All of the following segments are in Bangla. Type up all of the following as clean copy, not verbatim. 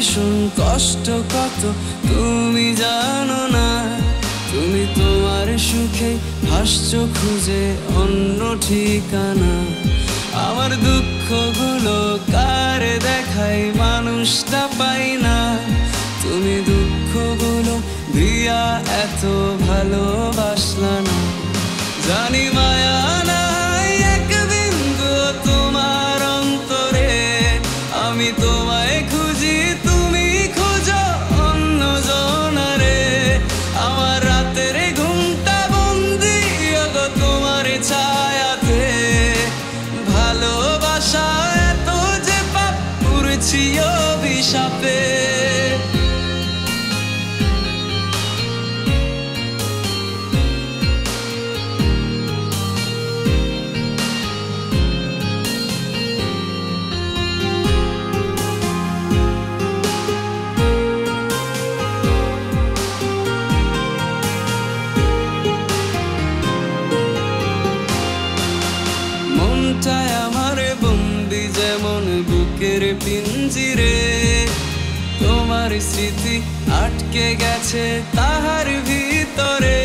ভীষণ কষ্ট কত তুমি জানো না। তুমি তোমার সুখে ভাসছো খুঁজে অন্য ঠিকানা। আমার দুঃখগুলো কারে দেখাই মানুষটা পাই না। তুমি দুঃখগুলো দিয়া এত ভালোবাসলা না। জানি মায়া নাই এক বিন্দু তোমার অন্তরে। আমি তোমায় খুঁজি তুমি খুঁজো অন্য জনারে। আমার রাতের ঘুমটা বন্দি গো তোমার ছায়াতে। ভালোবাসা এত যে পাপ করেছি অভিশাপে। মনটায় আমার বন্দি যেমন বুকের পিঞ্জিরে। তোমার স্মৃতি আটকে গেছে তাহার ভিতরে।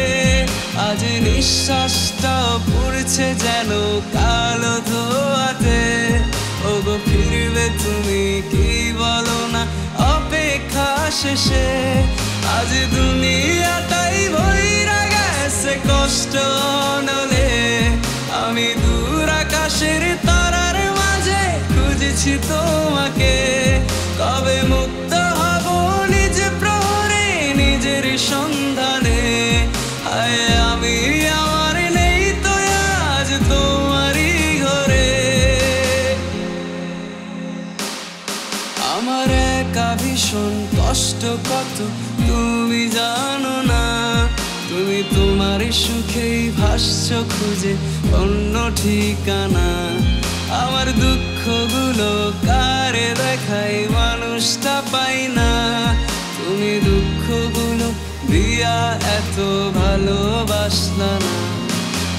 আজ নিঃশ্বাসটা পড়ছে যেন কালো ধোয়াতে। ওগো ফিরবে তুমি কি বলো না অপেক্ষা শেষে। আজ দুনিয়াটাই ভইরা গেছে কষ্ট নলে। আমি দূর আকাশের তারার মাঝে খুঁজেছি তোমাকে। কবে মুক্ত হব নিজ প্রহরে নিজের সন্ধানে। হায় আমি আমার নেই তো আজ তোমারই ঘরে। আমার একা ভীষণ কষ্ট কত তুমি জানো না। তুমি তোমার সুখেই ভাসছো খুঁজে অন্য ঠিকানা। আমার দুঃখগুলো কারে দেখাই মানুষটা পাই না। তুমি দুঃখগুলো দিয়া এত ভালোবাসলা না।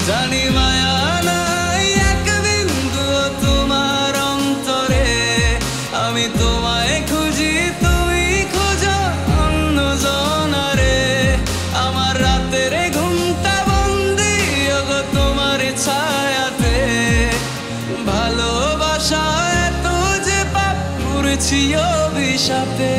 জানি মায়া নাই এক বিন্দু তোমার অন্তরে। আমি তোমায় খুঁজি তুমি খুঁজো অন্য জনারে। আমার রাতের ঘুমটা বন্দি গো তোমার ছায়াতে। ভালোবাসা এত যে পাপ করেছি অভিশাপে।